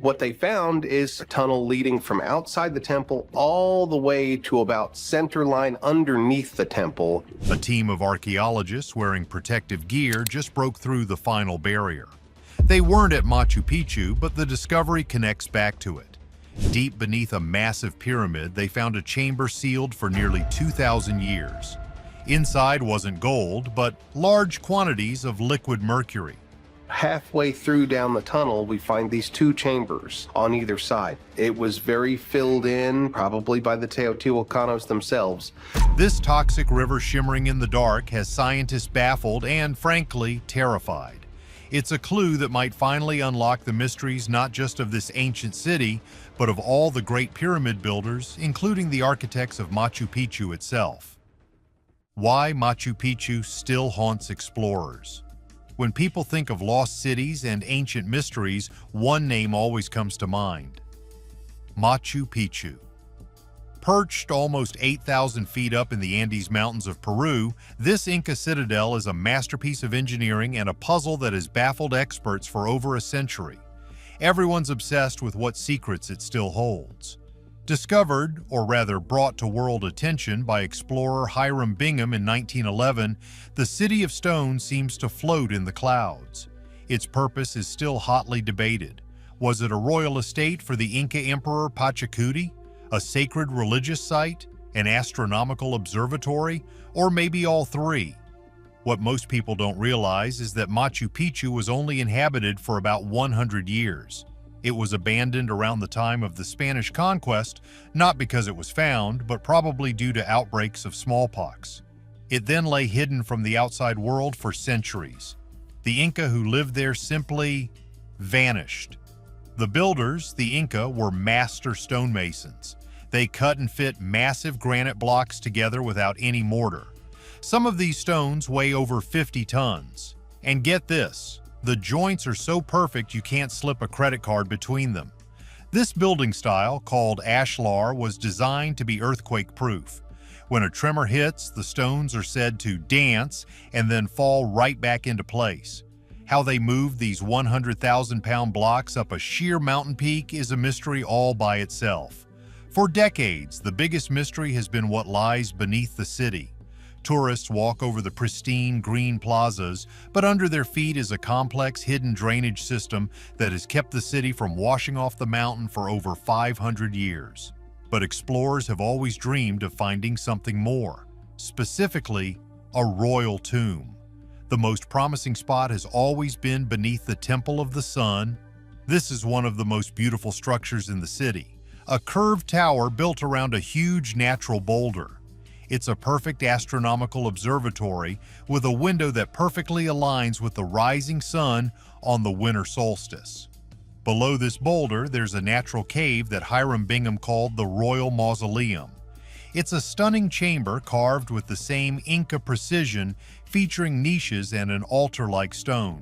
What they found is a tunnel leading from outside the temple all the way to about center line underneath the temple. A team of archaeologists wearing protective gear just broke through the final barrier. They weren't at Machu Picchu, but the discovery connects back to it. Deep beneath a massive pyramid, they found a chamber sealed for nearly 2,000 years. Inside wasn't gold, but large quantities of liquid mercury. Halfway through down the tunnel, we find these two chambers on either side. It was very filled in, probably by the Teotihuacanos themselves. This toxic river shimmering in the dark has scientists baffled and, frankly, terrified. It's a clue that might finally unlock the mysteries not just of this ancient city, but of all the great pyramid builders, including the architects of Machu Picchu itself. Why Machu Picchu still haunts explorers. When people think of lost cities and ancient mysteries, one name always comes to mind: Machu Picchu. Perched almost 8,000 feet up in the Andes Mountains of Peru, this Inca citadel is a masterpiece of engineering and a puzzle that has baffled experts for over a century. Everyone's obsessed with what secrets it still holds. Discovered, or rather brought to world attention by explorer Hiram Bingham in 1911, the City of Stone seems to float in the clouds. Its purpose is still hotly debated. Was it a royal estate for the Inca Emperor Pachacuti, a sacred religious site, an astronomical observatory, or maybe all three? What most people don't realize is that Machu Picchu was only inhabited for about 100 years. It was abandoned around the time of the Spanish conquest, not because it was found, but probably due to outbreaks of smallpox. It then lay hidden from the outside world for centuries. The Inca who lived there simply vanished. The builders, the Inca, were master stonemasons. They cut and fit massive granite blocks together without any mortar. Some of these stones weigh over 50 tons. And get this, the joints are so perfect you can't slip a credit card between them. This building style, called ashlar, was designed to be earthquake-proof. When a tremor hits, the stones are said to dance and then fall right back into place. How they moved these 100,000-pound blocks up a sheer mountain peak is a mystery all by itself. For decades, the biggest mystery has been what lies beneath the city. Tourists walk over the pristine green plazas, but under their feet is a complex hidden drainage system that has kept the city from washing off the mountain for over 500 years. But explorers have always dreamed of finding something more, specifically a royal tomb. The most promising spot has always been beneath the Temple of the Sun. This is one of the most beautiful structures in the city, a curved tower built around a huge natural boulder. It's a perfect astronomical observatory with a window that perfectly aligns with the rising sun on the winter solstice. Below this boulder, there's a natural cave that Hiram Bingham called the Royal Mausoleum. It's a stunning chamber carved with the same Inca precision, featuring niches and an altar-like stone.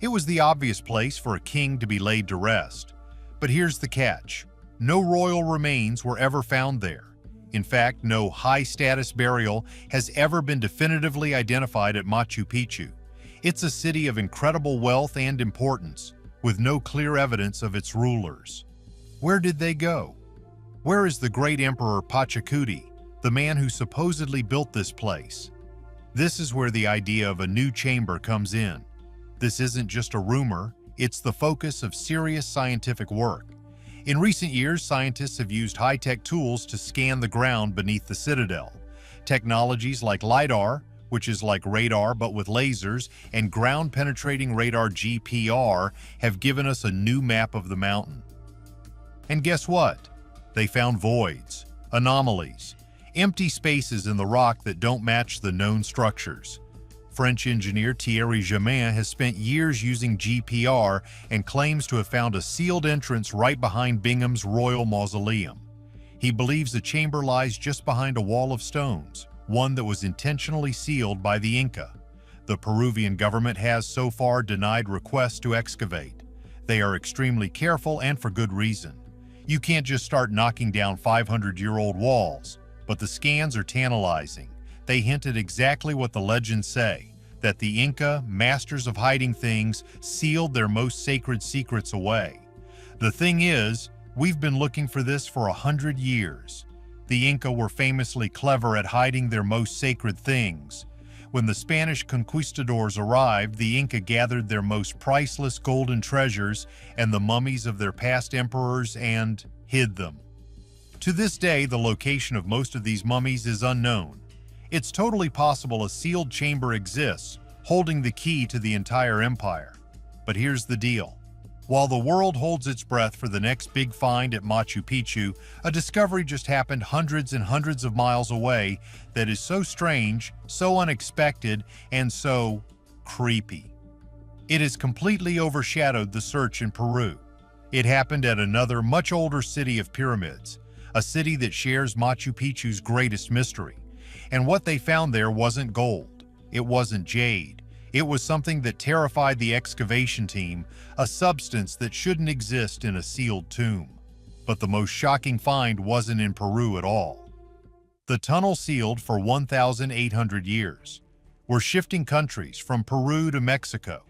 It was the obvious place for a king to be laid to rest. But here's the catch. No royal remains were ever found there. In fact, no high-status burial has ever been definitively identified at Machu Picchu. It's a city of incredible wealth and importance, with no clear evidence of its rulers. Where did they go? Where is the great Emperor Pachacuti, the man who supposedly built this place? This is where the idea of a new chamber comes in. This isn't just a rumor, it's the focus of serious scientific work. In recent years, scientists have used high-tech tools to scan the ground beneath the citadel. Technologies like LiDAR, which is like radar but with lasers, and ground-penetrating radar GPR have given us a new map of the mountain. And guess what? They found voids, anomalies, empty spaces in the rock that don't match the known structures. French engineer Thierry Germain has spent years using GPR and claims to have found a sealed entrance right behind Bingham's royal mausoleum. He believes the chamber lies just behind a wall of stones, one that was intentionally sealed by the Inca. The Peruvian government has so far denied requests to excavate. They are extremely careful and for good reason. You can't just start knocking down 500-year-old walls, but the scans are tantalizing. They hint at exactly what the legends say, that the Inca, masters of hiding things, sealed their most sacred secrets away. The thing is, we've been looking for this for 100 years. The Inca were famously clever at hiding their most sacred things. When the Spanish conquistadors arrived, the Inca gathered their most priceless golden treasures and the mummies of their past emperors and hid them. To this day, the location of most of these mummies is unknown. It's totally possible a sealed chamber exists, holding the key to the entire empire. But here's the deal. While the world holds its breath for the next big find at Machu Picchu, a discovery just happened hundreds and hundreds of miles away that is so strange, so unexpected, and so creepy. It has completely overshadowed the search in Peru. It happened at another, much older city of pyramids, a city that shares Machu Picchu's greatest mystery. And what they found there wasn't gold. It wasn't jade. It was something that terrified the excavation team, a substance that shouldn't exist in a sealed tomb. But the most shocking find wasn't in Peru at all. The tunnel sealed for 1,800 years. We're shifting countries from Peru to Mexico.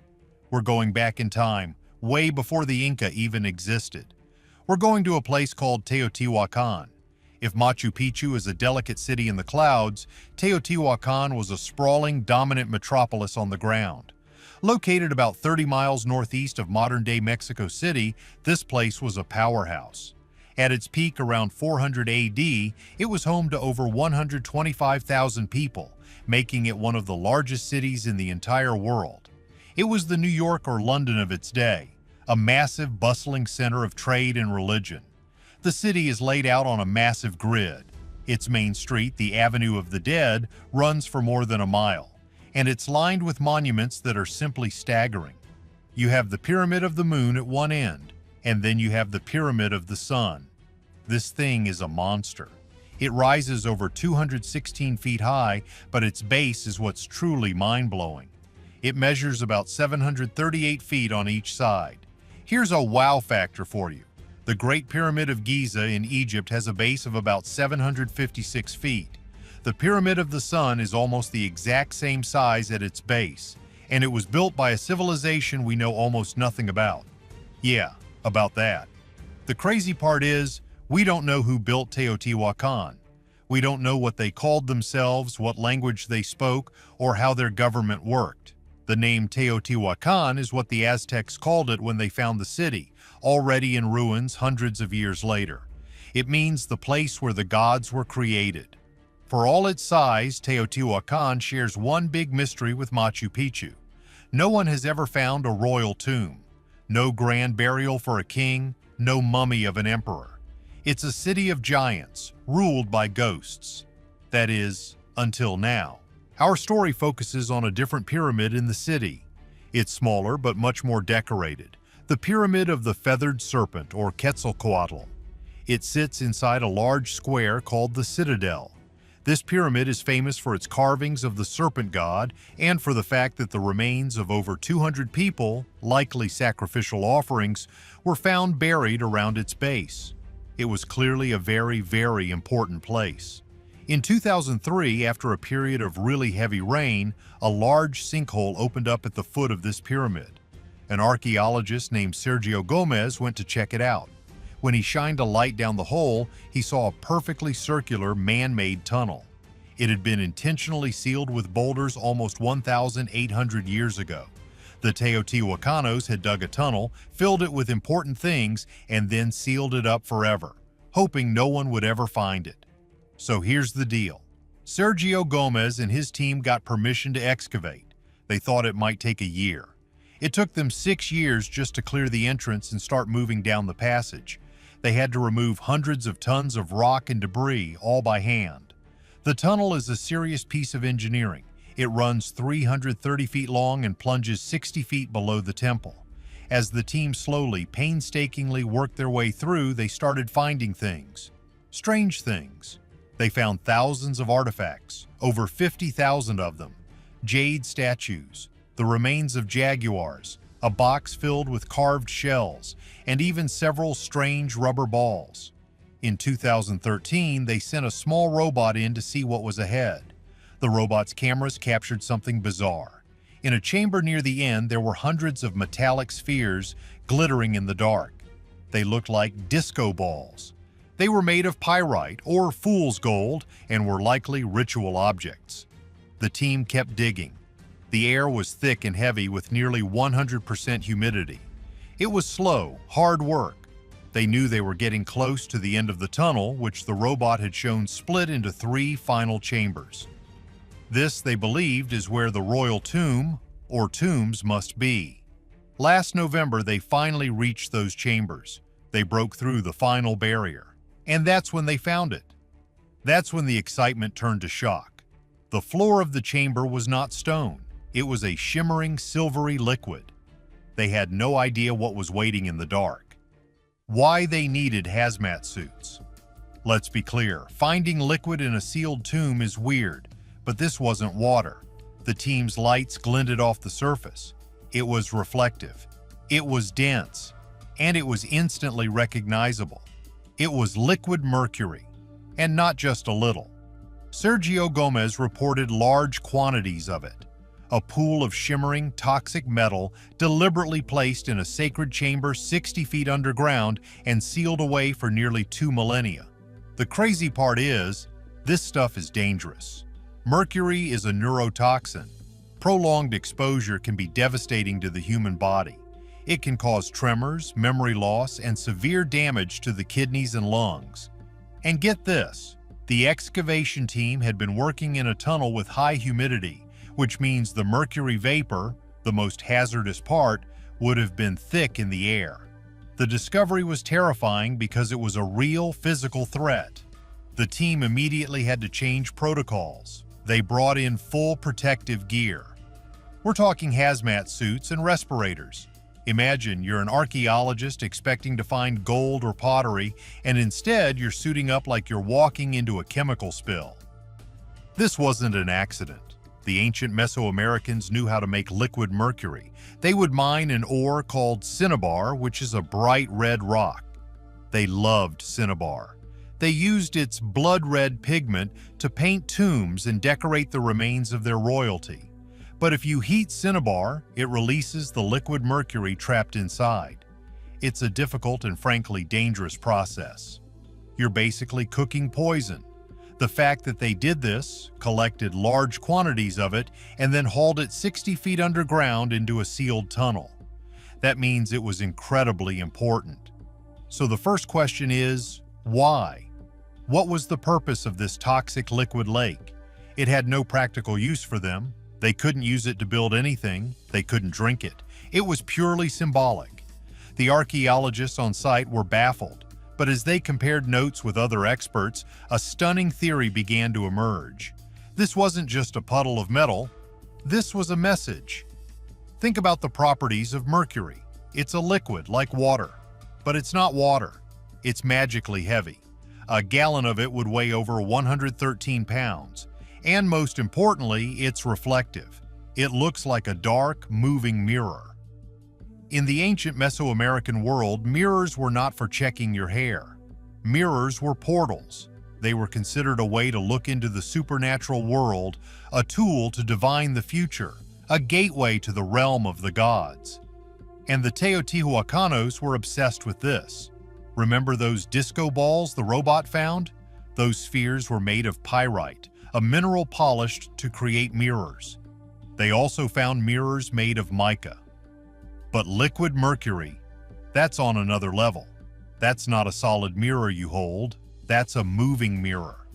We're going back in time, way before the Inca even existed. We're going to a place called Teotihuacan. If Machu Picchu is a delicate city in the clouds, Teotihuacan was a sprawling, dominant metropolis on the ground. Located about 30 miles northeast of modern-day Mexico City, this place was a powerhouse. At its peak around 400 AD, it was home to over 125,000 people, making it one of the largest cities in the entire world. It was the New York or London of its day, a massive, bustling center of trade and religion. The city is laid out on a massive grid. Its main street, the Avenue of the Dead, runs for more than a mile, and it's lined with monuments that are simply staggering. You have the Pyramid of the Moon at one end, and then you have the Pyramid of the Sun. This thing is a monster. It rises over 216 feet high, but its base is what's truly mind-blowing. It measures about 738 feet on each side. Here's a wow factor for you. The Great Pyramid of Giza in Egypt has a base of about 756 feet. The Pyramid of the Sun is almost the exact same size at its base, and it was built by a civilization we know almost nothing about. Yeah, about that. The crazy part is, we don't know who built Teotihuacan. We don't know what they called themselves, what language they spoke, or how their government worked. The name Teotihuacan is what the Aztecs called it when they found the city, already in ruins hundreds of years later. It means the place where the gods were created. For all its size, Teotihuacan shares one big mystery with Machu Picchu. No one has ever found a royal tomb. No grand burial for a king, no mummy of an emperor. It's a city of giants, ruled by ghosts. That is, until now. Our story focuses on a different pyramid in the city. It's smaller but much more decorated. The Pyramid of the Feathered Serpent, or Quetzalcoatl. It sits inside a large square called the Citadel. This pyramid is famous for its carvings of the serpent god and for the fact that the remains of over 200 people, likely sacrificial offerings, were found buried around its base. It was clearly a very, very important place. In 2003, after a period of really heavy rain, a large sinkhole opened up at the foot of this pyramid. An archaeologist named Sergio Gomez went to check it out. When he shined a light down the hole, he saw a perfectly circular man-made tunnel. It had been intentionally sealed with boulders almost 1,800 years ago. The Teotihuacanos had dug a tunnel, filled it with important things, and then sealed it up forever, hoping no one would ever find it. So here's the deal. Sergio Gomez and his team got permission to excavate. They thought it might take a year. It took them 6 years just to clear the entrance and start moving down the passage. They had to remove hundreds of tons of rock and debris, all by hand. The tunnel is a serious piece of engineering. It runs 330 feet long and plunges 60 feet below the temple. As the team slowly, painstakingly worked their way through, they started finding things. Strange things. They found thousands of artifacts, over 50,000 of them. Jade statues, the remains of jaguars, a box filled with carved shells, and even several strange rubber balls. In 2013, they sent a small robot in to see what was ahead. The robot's cameras captured something bizarre. In a chamber near the end, there were hundreds of metallic spheres glittering in the dark. They looked like disco balls. They were made of pyrite or fool's gold and were likely ritual objects. The team kept digging. The air was thick and heavy with nearly 100% humidity. It was slow, hard work. They knew they were getting close to the end of the tunnel, which the robot had shown split into 3 final chambers. This, they believed, is where the royal tomb, or tombs, must be. Last November, they finally reached those chambers. They broke through the final barrier. And that's when they found it. That's when the excitement turned to shock. The floor of the chamber was not stone. It was a shimmering, silvery liquid. They had no idea what was waiting in the dark. Why they needed hazmat suits. Let's be clear, finding liquid in a sealed tomb is weird, but this wasn't water. The team's lights glinted off the surface. It was reflective. It was dense. And it was instantly recognizable. It was liquid mercury, and not just a little. Sergio Gomez reported large quantities of it, a pool of shimmering, toxic metal deliberately placed in a sacred chamber 60 feet underground and sealed away for nearly 2 millennia. The crazy part is, this stuff is dangerous. Mercury is a neurotoxin. Prolonged exposure can be devastating to the human body. It can cause tremors, memory loss, and severe damage to the kidneys and lungs. And get this, the excavation team had been working in a tunnel with high humidity, which means the mercury vapor, the most hazardous part, would have been thick in the air. The discovery was terrifying because it was a real physical threat. The team immediately had to change protocols. They brought in full protective gear. We're talking hazmat suits and respirators. Imagine you're an archaeologist expecting to find gold or pottery, and instead you're suiting up like you're walking into a chemical spill. This wasn't an accident. The ancient Mesoamericans knew how to make liquid mercury. They would mine an ore called cinnabar, which is a bright red rock. They loved cinnabar. They used its blood-red pigment to paint tombs and decorate the remains of their royalty. But if you heat cinnabar, it releases the liquid mercury trapped inside. It's a difficult and frankly dangerous process. You're basically cooking poison. The fact that they did this, collected large quantities of it, and then hauled it 60 feet underground into a sealed tunnel. That means it was incredibly important. So the first question is, why? What was the purpose of this toxic liquid lake? It had no practical use for them. They couldn't use it to build anything. They couldn't drink it. It was purely symbolic. The archaeologists on site were baffled, but as they compared notes with other experts, a stunning theory began to emerge. This wasn't just a puddle of metal. This was a message. Think about the properties of mercury. It's a liquid like water, but it's not water. It's magically heavy. A gallon of it would weigh over 113 pounds. And most importantly, it's reflective. It looks like a dark, moving mirror. In the ancient Mesoamerican world, mirrors were not for checking your hair. Mirrors were portals. They were considered a way to look into the supernatural world, a tool to divine the future, a gateway to the realm of the gods. And the Teotihuacanos were obsessed with this. Remember those disco balls the robot found? Those spheres were made of pyrite, a mineral polished to create mirrors. They also found mirrors made of mica. But liquid mercury, that's on another level. That's not a solid mirror you hold, that's a moving mirror.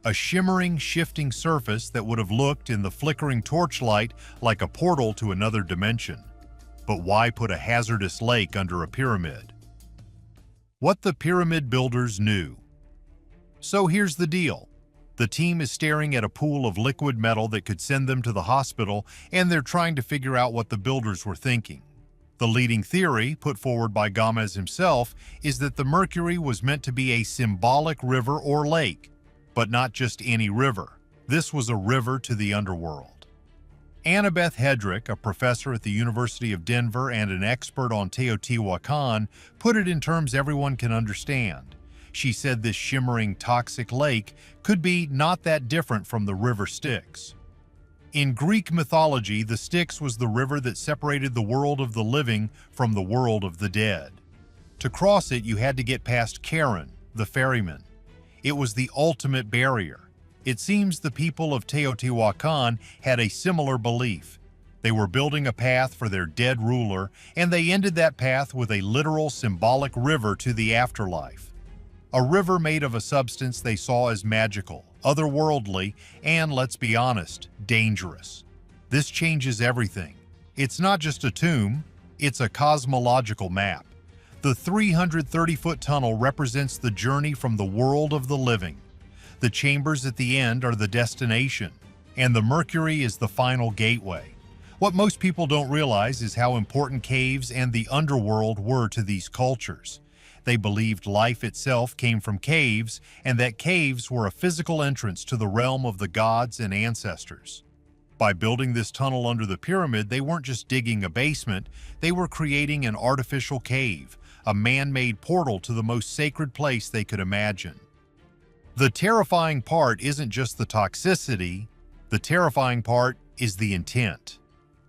A shimmering, shifting surface that would have looked in the flickering torchlight like a portal to another dimension. But why put a hazardous lake under a pyramid? What the pyramid builders knew. So here's the deal. The team is staring at a pool of liquid metal that could send them to the hospital, and they're trying to figure out what the builders were thinking. The leading theory, put forward by Gomez himself, is that the mercury was meant to be a symbolic river or lake, but not just any river. This was a river to the underworld. Annabeth Hedrick, a professor at the University of Denver and an expert on Teotihuacan, put it in terms everyone can understand. She said this shimmering toxic lake could be not that different from the river Styx. In Greek mythology, the Styx was the river that separated the world of the living from the world of the dead. To cross it, you had to get past Karen, the ferryman. It was the ultimate barrier. It seems the people of Teotihuacan had a similar belief. They were building a path for their dead ruler, and they ended that path with a literal symbolic river to the afterlife. A river made of a substance they saw as magical, otherworldly, and, let's be honest, dangerous. This changes everything. It's not just a tomb, it's a cosmological map. The 330-foot tunnel represents the journey from the world of the living. The chambers at the end are the destination, and the mercury is the final gateway. What most people don't realize is how important caves and the underworld were to these cultures. They believed life itself came from caves, and that caves were a physical entrance to the realm of the gods and ancestors. By building this tunnel under the pyramid, they weren't just digging a basement, they were creating an artificial cave, a man-made portal to the most sacred place they could imagine. The terrifying part isn't just the toxicity, the terrifying part is the intent.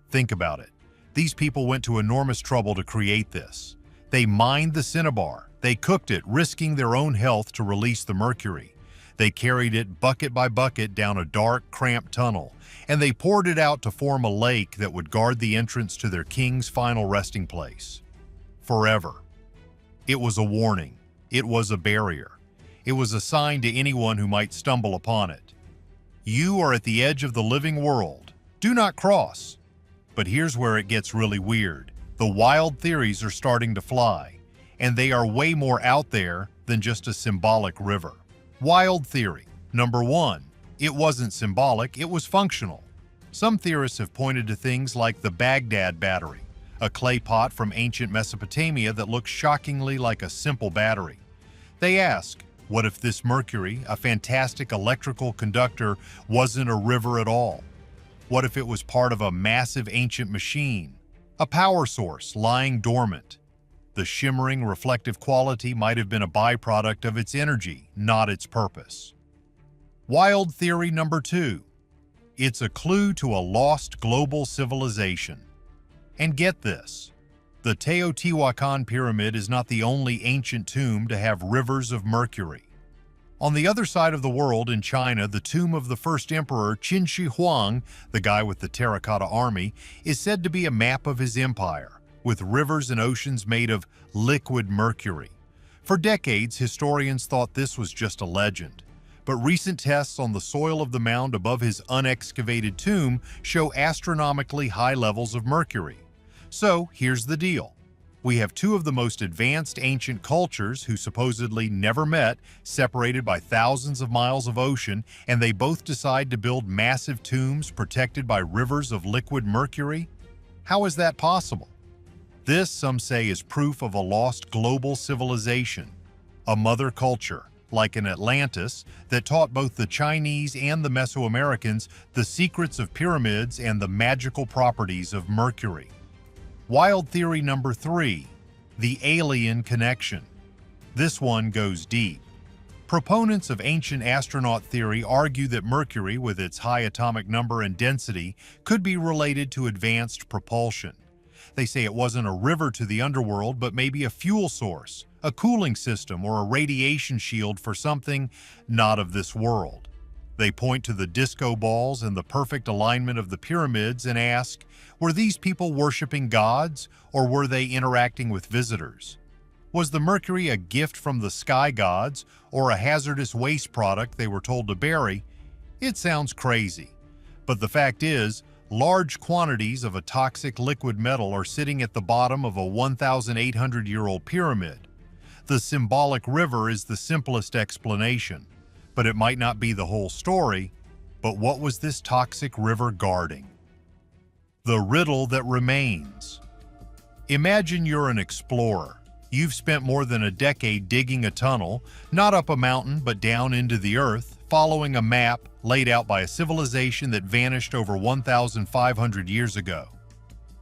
Think about it. These people went to enormous trouble to create this. They mined the cinnabar, they cooked it, risking their own health to release the mercury. They carried it bucket by bucket down a dark, cramped tunnel, and they poured it out to form a lake that would guard the entrance to their king's final resting place. Forever. It was a warning. It was a barrier. It was a sign to anyone who might stumble upon it. You are at the edge of the living world. Do not cross. But here's where it gets really weird. The wild theories are starting to fly, and they are way more out there than just a symbolic river. Wild theory. Number 1. It wasn't symbolic, it was functional. Some theorists have pointed to things like the Baghdad battery, a clay pot from ancient Mesopotamia that looks shockingly like a simple battery. They ask, what if this mercury, a fantastic electrical conductor, wasn't a river at all? What if it was part of a massive ancient machine, a power source lying dormant? The shimmering, reflective quality might have been a byproduct of its energy, not its purpose. Wild theory number 2. It's a clue to a lost global civilization. And get this, the Teotihuacan pyramid is not the only ancient tomb to have rivers of mercury. On the other side of the world in China, the tomb of the first emperor Qin Shi Huang, the guy with the terracotta army, is said to be a map of his empire, with rivers and oceans made of liquid mercury. For decades, historians thought this was just a legend. But recent tests on the soil of the mound above his unexcavated tomb show astronomically high levels of mercury. So here's the deal. We have two of the most advanced ancient cultures who supposedly never met, separated by thousands of miles of ocean, and they both decide to build massive tombs protected by rivers of liquid mercury? How is that possible? This, some say, is proof of a lost global civilization, a mother culture, like an Atlantis, that taught both the Chinese and the Mesoamericans the secrets of pyramids and the magical properties of mercury. Wild theory number 3, the alien connection. This one goes deep. Proponents of ancient astronaut theory argue that Mercury, with its high atomic number and density, could be related to advanced propulsion. They say it wasn't a river to the underworld, but maybe a fuel source, a cooling system, or a radiation shield for something not of this world. They point to the disco balls and the perfect alignment of the pyramids and ask, were these people worshiping gods, or were they interacting with visitors? Was the mercury a gift from the sky gods, or a hazardous waste product they were told to bury? It sounds crazy. But the fact is, large quantities of a toxic liquid metal are sitting at the bottom of a 1,800-year-old pyramid. The symbolic river is the simplest explanation, but it might not be the whole story. But what was this toxic river guarding? The riddle that remains. Imagine you're an explorer. You've spent more than a decade digging a tunnel, not up a mountain but down into the earth, following a map laid out by a civilization that vanished over 1,500 years ago.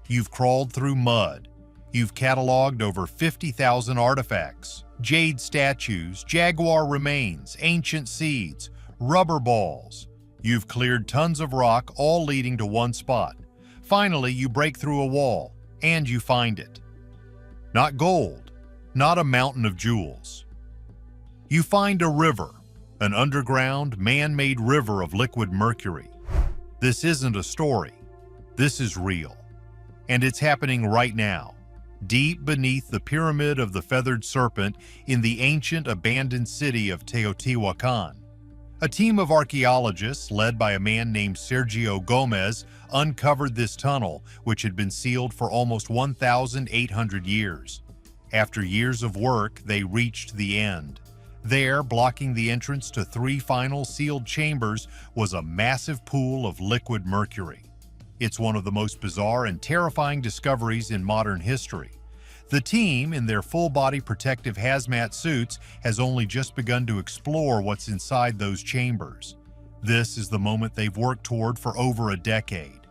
You've crawled through mud. You've cataloged over 50,000 artifacts, jade statues, jaguar remains, ancient seeds, rubber balls. You've cleared tons of rock, all leading to one spot. Finally, you break through a wall, and you find it. Not gold, not a mountain of jewels. You find a river, an underground, man-made river of liquid mercury. This isn't a story. This is real. And it's happening right now, deep beneath the Pyramid of the Feathered Serpent in the ancient abandoned city of Teotihuacan. A team of archaeologists, led by a man named Sergio Gomez, uncovered this tunnel, which had been sealed for almost 1,800 years. After years of work, they reached the end. There, blocking the entrance to 3 final sealed chambers, was a massive pool of liquid mercury. It's one of the most bizarre and terrifying discoveries in modern history. The team, in their full-body protective hazmat suits, has only just begun to explore what's inside those chambers. This is the moment they've worked toward for over a decade.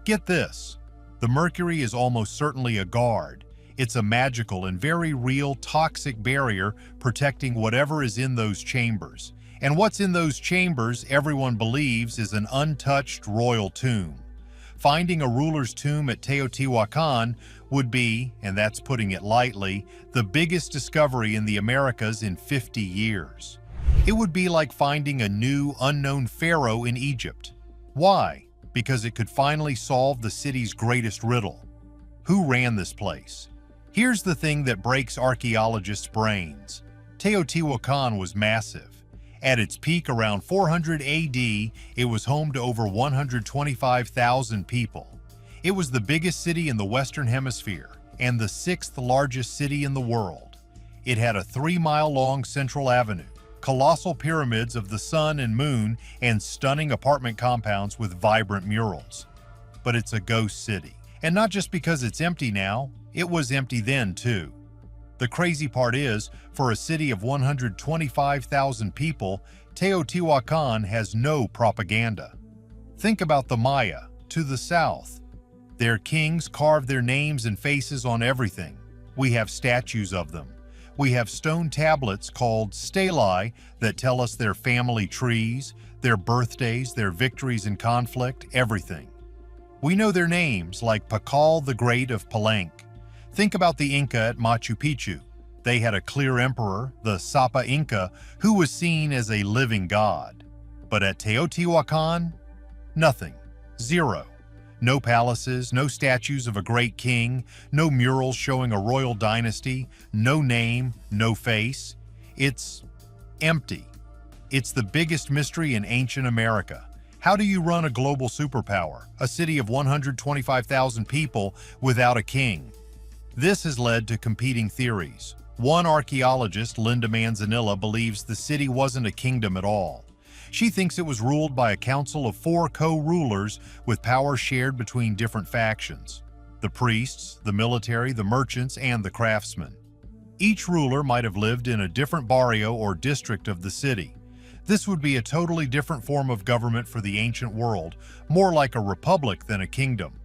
Get this, the mercury is almost certainly a guard. It's a magical and very real toxic barrier protecting whatever is in those chambers. And what's in those chambers, everyone believes, is an untouched royal tomb. Finding a ruler's tomb at Teotihuacan would be, and that's putting it lightly, the biggest discovery in the Americas in 50 years. It would be like finding a new, unknown pharaoh in Egypt. Why? Because it could finally solve the city's greatest riddle. Who ran this place? Here's the thing that breaks archaeologists' brains. Teotihuacan was massive. At its peak around 400 AD, it was home to over 125,000 people. It was the biggest city in the Western Hemisphere and the 6th largest city in the world. It had a 3-mile-long central avenue, colossal pyramids of the sun and moon, and stunning apartment compounds with vibrant murals. But it's a ghost city. And not just because it's empty now, it was empty then too. The crazy part is, for a city of 125,000 people, Teotihuacan has no propaganda. Think about the Maya, to the south. Their kings carved their names and faces on everything. We have statues of them. We have stone tablets called stelae that tell us their family trees, their birthdays, their victories in conflict, everything. We know their names, like Pakal the Great of Palenque. Think about the Inca at Machu Picchu. They had a clear emperor, the Sapa Inca, who was seen as a living god. But at Teotihuacan, nothing. Zero. No palaces, no statues of a great king, no murals showing a royal dynasty, no name, no face. It's empty. It's the biggest mystery in ancient America. How do you run a global superpower, a city of 125,000 people, without a king? This has led to competing theories. One archaeologist, Linda Manzanilla, believes the city wasn't a kingdom at all. She thinks it was ruled by a council of 4 co-rulers with power shared between different factions: the priests, the military, the merchants, and the craftsmen. Each ruler might have lived in a different barrio or district of the city. This would be a totally different form of government for the ancient world, more like a republic than a kingdom.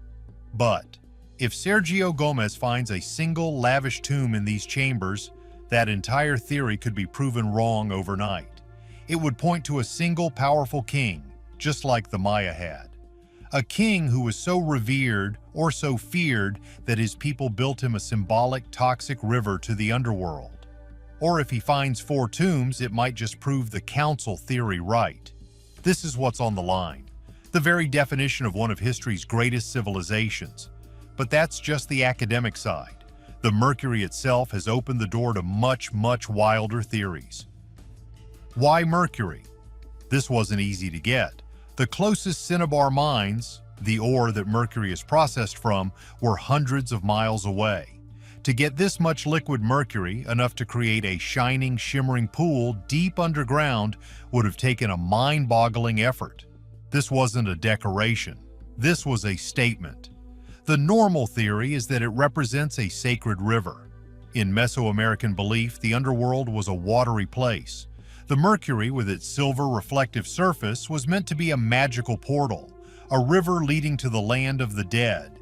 But if Sergio Gomez finds a single lavish tomb in these chambers, that entire theory could be proven wrong overnight. It would point to a single powerful king, just like the Maya had. A king who was so revered or so feared that his people built him a symbolic toxic river to the underworld. Or if he finds 4 tombs, it might just prove the council theory right. This is what's on the line, the very definition of one of history's greatest civilizations. But that's just the academic side. The mercury itself has opened the door to much, much wilder theories. Why mercury? This wasn't easy to get. The closest cinnabar mines, the ore that mercury is processed from, were hundreds of miles away. To get this much liquid mercury, enough to create a shining, shimmering pool deep underground, would have taken a mind-boggling effort. This wasn't a decoration. This was a statement. The normal theory is that it represents a sacred river. In Mesoamerican belief, the underworld was a watery place. The mercury, with its silver reflective surface, was meant to be a magical portal, a river leading to the land of the dead.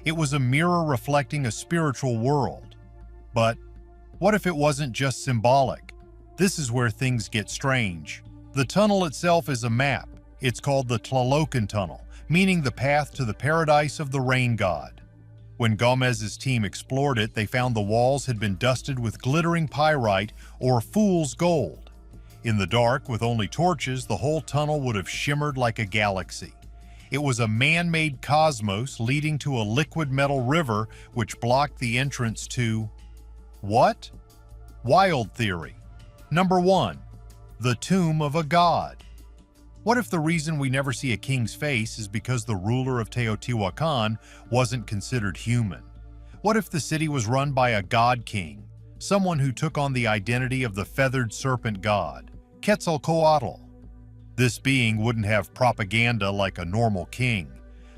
It was a mirror reflecting a spiritual world. But what if it wasn't just symbolic? This is where things get strange. The tunnel itself is a map. It's called the Tlalocan Tunnel, meaning the path to the paradise of the rain god. When Gomez's team explored it, they found the walls had been dusted with glittering pyrite or fool's gold. In the dark, with only torches, the whole tunnel would have shimmered like a galaxy. It was a man-made cosmos leading to a liquid metal river which blocked the entrance to... what? Wild theory. Number 1. The tomb of a god. What if the reason we never see a king's face is because the ruler of Teotihuacan wasn't considered human? What if the city was run by a god king, someone who took on the identity of the feathered serpent god, Quetzalcoatl? This being wouldn't have propaganda like a normal king.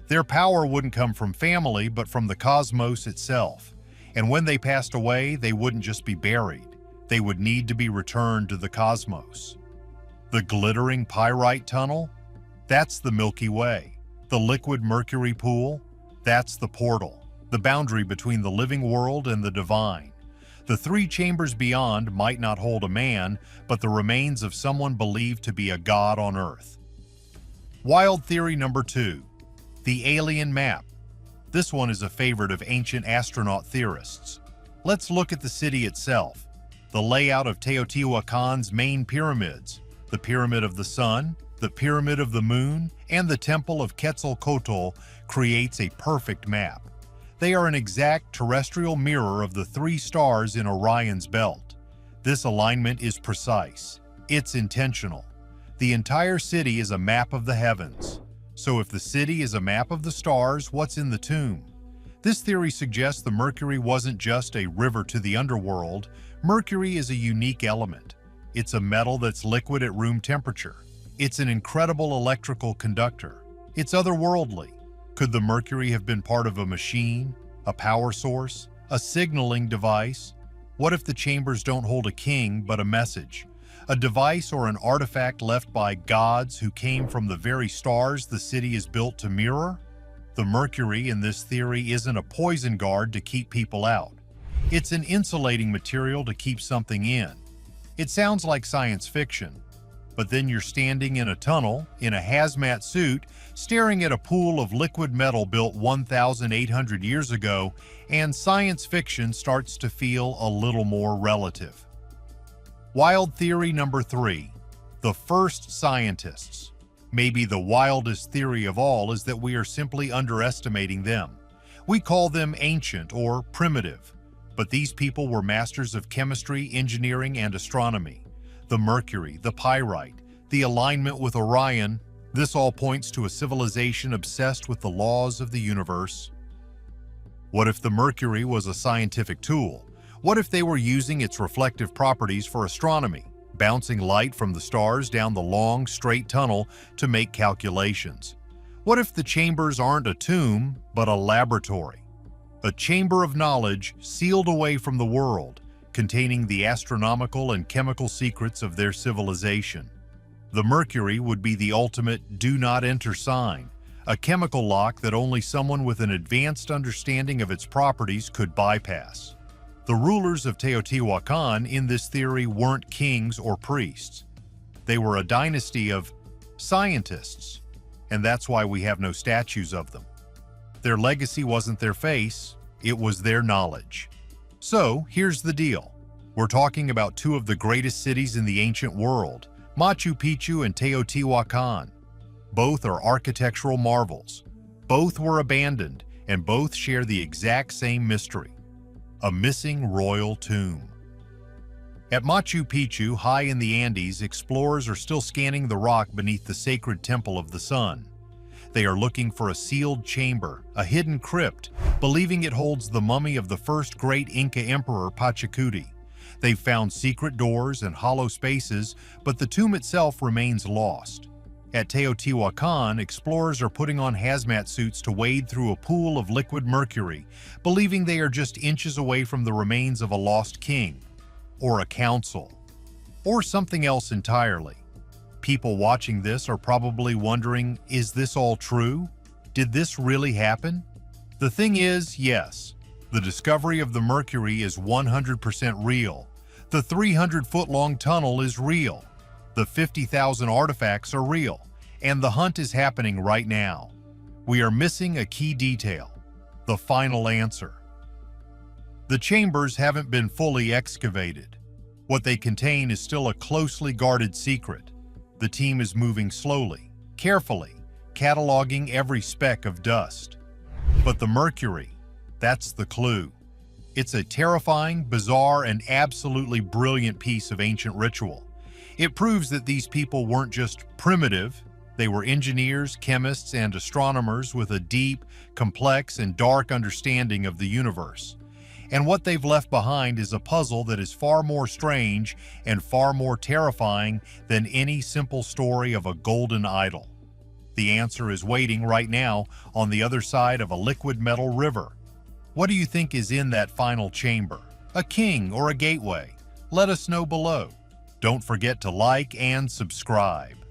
Their power wouldn't come from family, but from the cosmos itself. And when they passed away, they wouldn't just be buried. They would need to be returned to the cosmos. The glittering pyrite tunnel? That's the Milky Way. The liquid mercury pool? That's the portal, the boundary between the living world and the divine. The 3 chambers beyond might not hold a man, but the remains of someone believed to be a god on Earth. Wild theory number 2. The alien map. This one is a favorite of ancient astronaut theorists. Let's look at the city itself. The layout of Teotihuacan's main pyramids, the Pyramid of the Sun, the Pyramid of the Moon, and the Temple of Quetzalcoatl creates a perfect map. They are an exact terrestrial mirror of the 3 stars in Orion's belt. This alignment is precise. It's intentional. The entire city is a map of the heavens. So if the city is a map of the stars, what's in the tomb? This theory suggests the mercury wasn't just a river to the underworld. Mercury is a unique element. It's a metal that's liquid at room temperature. It's an incredible electrical conductor. It's otherworldly. Could the mercury have been part of a machine, a power source, a signaling device? What if the chambers don't hold a king but a message? A device or an artifact left by gods who came from the very stars the city is built to mirror? The mercury in this theory isn't a poison guard to keep people out. It's an insulating material to keep something in. It sounds like science fiction, but then you're standing in a tunnel, in a hazmat suit, staring at a pool of liquid metal built 1,800 years ago, and science fiction starts to feel a little more relative. Wild theory number 3. The first scientists. Maybe the wildest theory of all is that we are simply underestimating them. We call them ancient or primitive. But these people were masters of chemistry, engineering, and astronomy. The mercury, the pyrite, the alignment with Orion, this all points to a civilization obsessed with the laws of the universe. What if the mercury was a scientific tool? What if they were using its reflective properties for astronomy, bouncing light from the stars down the long, straight tunnel to make calculations? What if the chambers aren't a tomb, but a laboratory? A chamber of knowledge sealed away from the world, containing the astronomical and chemical secrets of their civilization. The mercury would be the ultimate do not enter sign, a chemical lock that only someone with an advanced understanding of its properties could bypass. The rulers of Teotihuacan in this theory weren't kings or priests. They were a dynasty of scientists, and that's why we have no statues of them. Their legacy wasn't their face, it was their knowledge. So, here's the deal. We're talking about 2 of the greatest cities in the ancient world, Machu Picchu and Teotihuacan. Both are architectural marvels. Both were abandoned, and both share the exact same mystery: a missing royal tomb. At Machu Picchu, high in the Andes, explorers are still scanning the rock beneath the sacred Temple of the Sun. They are looking for a sealed chamber, a hidden crypt, believing it holds the mummy of the first great Inca emperor Pachacuti. They've found secret doors and hollow spaces, but the tomb itself remains lost. At Teotihuacan, explorers are putting on hazmat suits to wade through a pool of liquid mercury, believing they are just inches away from the remains of a lost king, or a council, or something else entirely. People watching this are probably wondering, is this all true? Did this really happen? The thing is, yes, the discovery of the mercury is 100% real. The 300-foot-long tunnel is real. The 50,000 artifacts are real, and the hunt is happening right now. We are missing a key detail. The final answer. The chambers haven't been fully excavated. What they contain is still a closely guarded secret. The team is moving slowly, carefully, cataloging every speck of dust. But the mercury, that's the clue. It's a terrifying, bizarre, and absolutely brilliant piece of ancient ritual. It proves that these people weren't just primitive, they were engineers, chemists, and astronomers with a deep, complex, and dark understanding of the universe. And what they've left behind is a puzzle that is far more strange and far more terrifying than any simple story of a golden idol. The answer is waiting right now on the other side of a liquid metal river. What do you think is in that final chamber? A king or a gateway? Let us know below. Don't forget to like and subscribe.